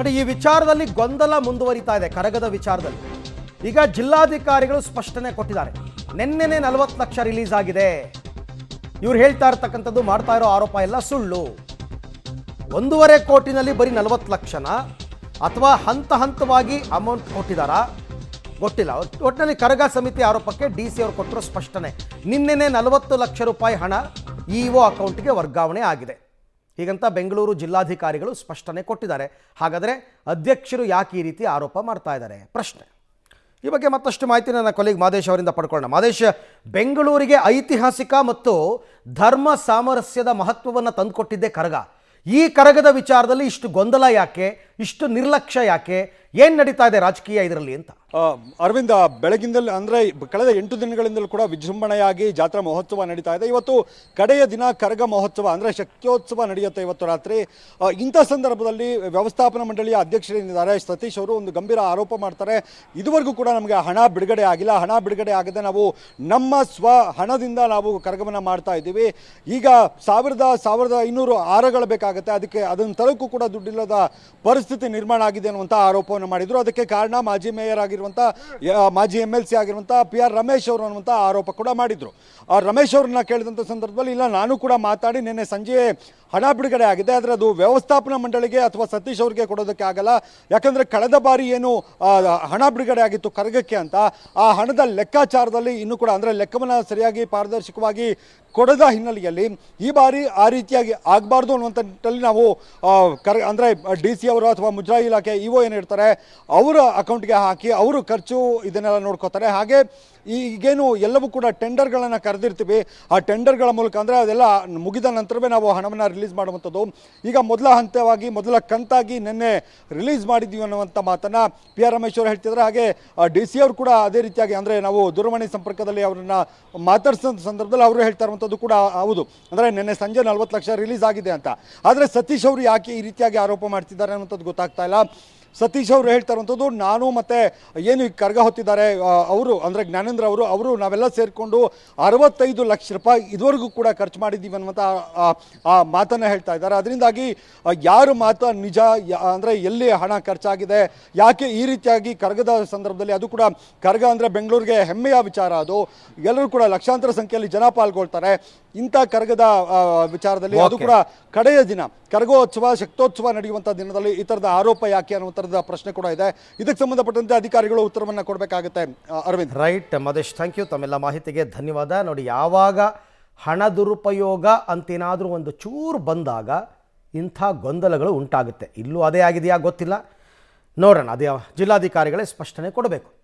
ನೋಡಿ, ಈ ವಿಚಾರದಲ್ಲಿ ಗೊಂದಲ ಮುಂದುವರಿತಾ ಇದೆ. ಕರಗದ ವಿಚಾರದಲ್ಲಿ ಈಗ ಜಿಲ್ಲಾಧಿಕಾರಿಗಳು ಸ್ಪಷ್ಟನೆ ಕೊಟ್ಟಿದ್ದಾರೆ. ನಿನ್ನೆನೆ 40 ಲಕ್ಷ ರಿಲೀಸ್ ಆಗಿದೆ. ಇವ್ರು ಹೇಳ್ತಾ ಇರ್ತಕ್ಕಂಥದ್ದು, ಮಾಡ್ತಾ ಇರೋ ಆರೋಪ ಎಲ್ಲ ಸುಳ್ಳು. 1.5 ಕೋಟಿನಲ್ಲಿ ಬರೀ 40 ಲಕ್ಷನ ಅಥವಾ ಹಂತ ಹಂತವಾಗಿ ಅಮೌಂಟ್ ಕೊಟ್ಟಿದ್ದಾರಾ ಗೊತ್ತಿಲ್ಲ. ಒಟ್ಟಿನಲ್ಲಿ ಕರಗ ಸಮಿತಿ ಆರೋಪಕ್ಕೆ ಡಿಸಿ ಅವರು ಕೊಟ್ಟಿರೋ ಸ್ಪಷ್ಟನೆ, ನಿನ್ನೆನೆ 40 ಲಕ್ಷ ರೂಪಾಯಿ ಹಣ ಇಒ ಅಕೌಂಟ್ಗೆ ವರ್ಗಾವಣೆ ಆಗಿದೆ. ಹೀಗಂತ ಬೆಂಗಳೂರು ಜಿಲ್ಲಾಧಿಕಾರಿಗಳು ಸ್ಪಷ್ಟನೆ ಕೊಟ್ಟಿದ್ದಾರೆ. ಹಾಗಾದರೆ ಅಧ್ಯಕ್ಷರು ಯಾಕೆ ಈ ರೀತಿ ಆರೋಪ ಮಾಡ್ತಾ ಇದ್ದಾರೆ ಪ್ರಶ್ನೆ. ಈ ಬಗ್ಗೆ ಮತ್ತಷ್ಟು ಮಾಹಿತಿ ನನ್ನ ಕೊಲೀಗ್ ಮಾದೇಶ್ ಅವರಿಂದ ಪಡ್ಕೊಳ್ಳೋಣ. ಮಾದೇಶ್, ಬೆಂಗಳೂರಿಗೆ ಐತಿಹಾಸಿಕ ಮತ್ತು ಧರ್ಮ ಸಾಮರಸ್ಯದ ಮಹತ್ವವನ್ನು ತಂದುಕೊಟ್ಟಿದ್ದೆ ಕರಗ. ಈ ಕರಗದ ವಿಚಾರದಲ್ಲಿ ಇಷ್ಟು ಗೊಂದಲ ಯಾಕೆ, ಇಷ್ಟು ನಿರ್ಲಕ್ಷ್ಯ ಯಾಕೆ, ಏನು ನಡೀತಾ ಇದೆ ರಾಜಕೀಯ ಇದರಲ್ಲಿ ಅಂತ? ಅರವಿಂದ, ಬೆಳಗಿಂದಲೇ ಅಂದರೆ ಕಳೆದ 8 ದಿನಗಳಿಂದಲೂ ಕೂಡ ವಿಜೃಂಭಣೆಯಾಗಿ ಜಾತ್ರಾ ಮಹೋತ್ಸವ ನಡೀತಾ ಇದೆ. ಇವತ್ತು ಕಡೆಯ ದಿನ ಕರಗ ಮಹೋತ್ಸವ ಅಂದರೆ ಶಕ್ತ್ಯೋತ್ಸವ ನಡೆಯುತ್ತೆ ಇವತ್ತು ರಾತ್ರಿ. ಇಂಥ ಸಂದರ್ಭದಲ್ಲಿ ವ್ಯವಸ್ಥಾಪನಾ ಮಂಡಳಿಯ ಅಧ್ಯಕ್ಷರೇನಿದ್ದಾರೆ ಸತೀಶ್ ಅವರು ಒಂದು ಗಂಭೀರ ಆರೋಪ ಮಾಡ್ತಾರೆ. ಇದುವರೆಗೂ ಕೂಡ ನಮಗೆ ಹಣ ಬಿಡುಗಡೆ ಆಗಿಲ್ಲ, ಹಣ ಬಿಡುಗಡೆ ಆಗದೆ ನಾವು ನಮ್ಮ ಸ್ವ ಹಣದಿಂದ ನಾವು ಕರಗವನ್ನು ಮಾಡ್ತಾ ಇದ್ದೀವಿ. ಈಗ 1,500 ಹಾರಗಳು ಬೇಕಾಗುತ್ತೆ, ಅದನ್ನು ತರಕ್ಕೂ ಕೂಡ ದುಡ್ಡಿಲ್ಲದ ಪರಿಸ್ಥಿತಿ ನಿರ್ಮಾಣ ಆಗಿದೆ ಅನ್ನುವಂಥ ಆರೋಪವನ್ನು ಮಾಡಿದರು. ಅದಕ್ಕೆ ಕಾರಣ ಮಾಜಿ ಮೇಯರ್ ಮಾಜಿ MLC ಆಗಿರುವಂಥ PR ರಮೇಶ್ ಅವರು ಅನ್ನುವಂಥ ಆರೋಪ ಕೂಡ ಮಾಡಿದರು. ರಮೇಶ್ ಅವ್ರನ್ನ ಕೇಳಿದಂಥ ಸಂದರ್ಭದಲ್ಲಿ, ಇಲ್ಲ ನಾನು ಕೂಡ ಮಾತಾಡಿ ನಿನ್ನೆ ಸಂಜೆ ಹಣ ಬಿಡುಗಡೆ ಆಗಿದೆ, ಆದರೆ ಅದು ವ್ಯವಸ್ಥಾಪನಾ ಮಂಡಳಿಗೆ ಅಥವಾ ಸತೀಶ್ ಅವರಿಗೆ ಕೊಡೋದಕ್ಕೆ ಆಗಲ್ಲ. ಯಾಕಂದರೆ ಕಳೆದ ಬಾರಿ ಏನು ಹಣ ಬಿಡುಗಡೆ ಆಗಿತ್ತು ಕರಗಕ್ಕೆ ಅಂತ, ಆ ಹಣದ ಲೆಕ್ಕಾಚಾರದಲ್ಲಿ ಇನ್ನೂ ಕೂಡ ಅಂದರೆ ಲೆಕ್ಕವನ್ನು ಸರಿಯಾಗಿ ಪಾರದರ್ಶಕವಾಗಿ ಕೊಡದ ಹಿನ್ನೆಲೆಯಲ್ಲಿ ಈ ಬಾರಿ ಆ ರೀತಿಯಾಗಿ ಆಗಬಾರ್ದು ಅನ್ನುವಂಥ ನಿಟ್ಟಲ್ಲಿ ನಾವು ಅಂದರೆ DC ಅವರು ಅಥವಾ ಮುಜರಾಯಿ ಇಲಾಖೆ ಇಒ ಏನು ಇರ್ತಾರೆ ಅವರ ಅಕೌಂಟ್ಗೆ ಹಾಕಿ ಅವರು ಖರ್ಚು ಇದನ್ನೆಲ್ಲ ನೋಡ್ಕೋತಾರೆ. ಹಾಗೆ ಈಗೇನು ಎಲ್ಲವೂ ಕೂಡ ಟೆಂಡರ್ಗಳನ್ನು ಕರೆದಿರ್ತೀವಿ, ಆ ಟೆಂಡರ್ಗಳ ಮೂಲಕ ಅಂದರೆ ಅದೆಲ್ಲ ಮುಗಿದ ನಂತರವೇ ನಾವು ಹಣವನ್ನು ರಿಲೀಸ್ ಮಾಡುವಂಥದ್ದು. ಈಗ ಮೊದಲ ಹಂತವಾಗಿ ಮೊದಲ ಕಂತಾಗಿ ನಿನ್ನೆ ರಿಲೀಸ್ ಮಾಡಿದ್ದೀವಿ ಅನ್ನುವಂಥ ಮಾತನ್ನು PR ರಮೇಶ್ ಅವರು ಹೇಳ್ತಿದ್ದಾರೆ. ಹಾಗೆ DC ಅವರು ಕೂಡ ಅದೇ ರೀತಿಯಾಗಿ ಅಂದರೆ ನಾವು ದೂರವಾಣಿ ಸಂಪರ್ಕದಲ್ಲಿ ಅವರನ್ನು ಮಾತಾಡಿಸೋ ಸಂದರ್ಭದಲ್ಲಿ ಅವರು ಹೇಳ್ತಾ ಇರುವಂಥದ್ದು ಕೂಡ ಹೌದು, ಅಂದರೆ ನಿನ್ನೆ ಸಂಜೆ 40 ಲಕ್ಷ ರಿಲೀಸ್ ಆಗಿದೆ ಅಂತ. ಆದರೆ ಸತೀಶ್ ಅವರು ಯಾಕೆ ಈ ರೀತಿಯಾಗಿ ಆರೋಪ ಮಾಡ್ತಿದ್ದಾರೆ ಅನ್ನೋಂಥದ್ದು ಗೊತ್ತಾಗ್ತಾ ಇಲ್ಲ. ಸತೀಶ್ ಅವರು ಹೇಳ್ತಾ ಇರುವಂಥದ್ದು, ನಾನು ಮತ್ತು ಏನು ಈ ಕರಗ ಹೊತ್ತಿದ್ದಾರೆ ಅವರು ಅಂದರೆ ಜ್ಞಾನೇಂದ್ರ ಅವರು ನಾವೆಲ್ಲ ಸೇರಿಕೊಂಡು 65 ಲಕ್ಷ ರೂಪಾಯಿ ಇದುವರೆಗೂ ಕೂಡ ಖರ್ಚು ಮಾಡಿದ್ದೀವಿ ಅನ್ನುವಂಥ ಆ ಮಾತನ್ನು ಹೇಳ್ತಾ ಇದ್ದಾರೆ. ಅದರಿಂದಾಗಿ ಯಾರು ಮಾತು ನಿಜ ಅಂದರೆ ಎಲ್ಲಿ ಹಣ ಖರ್ಚಾಗಿದೆ, ಯಾಕೆ ಈ ರೀತಿಯಾಗಿ ಕರಗದ ಸಂದರ್ಭದಲ್ಲಿ, ಅದು ಕೂಡ ಕರಗ ಅಂದರೆ ಬೆಂಗಳೂರಿಗೆ ಹೆಮ್ಮೆಯ ವಿಚಾರ, ಅದು ಎಲ್ಲರೂ ಕೂಡ ಲಕ್ಷಾಂತರ ಸಂಖ್ಯೆಯಲ್ಲಿ ಜನ ಪಾಲ್ಗೊಳ್ತಾರೆ. ಇಂಥ ಕರಗದ ವಿಚಾರದಲ್ಲಿ ಅದು ಕೂಡ ಕಡೆಯ ದಿನ ಕರಗೋತ್ಸವ ಶಕ್ತೋತ್ಸವ ನಡೆಯುವಂಥ ದಿನದಲ್ಲಿ ಈ ಥರದ ಆರೋಪ ಯಾಕೆ ಅನ್ನೋ ಥರದ ಪ್ರಶ್ನೆ ಕೂಡ ಇದೆ. ಇದಕ್ಕೆ ಸಂಬಂಧಪಟ್ಟಂತೆ ಅಧಿಕಾರಿಗಳು ಉತ್ತರವನ್ನು ಕೊಡಬೇಕಾಗುತ್ತೆ. Aravind. Right Madesh, thank you. ತಮ್ಮೆಲ್ಲ ಮಾಹಿತಿಗೆ ಧನ್ಯವಾದ. ನೋಡಿ, ಯಾವಾಗ ಹಣ ದುರುಪಯೋಗ ಅಂತೇನಾದರೂ ಒಂದು ಚೂರು ಬಂದಾಗ ಇಂಥ ಗೊಂದಲಗಳು ಉಂಟಾಗುತ್ತೆ. ಇಲ್ಲೂ ಅದೇ ಆಗಿದೆಯಾ ಗೊತ್ತಿಲ್ಲ, ನೋಡೋಣ. ಅದೇ ಜಿಲ್ಲಾಧಿಕಾರಿಗಳೇ ಸ್ಪಷ್ಟನೆ ಕೊಡಬೇಕು.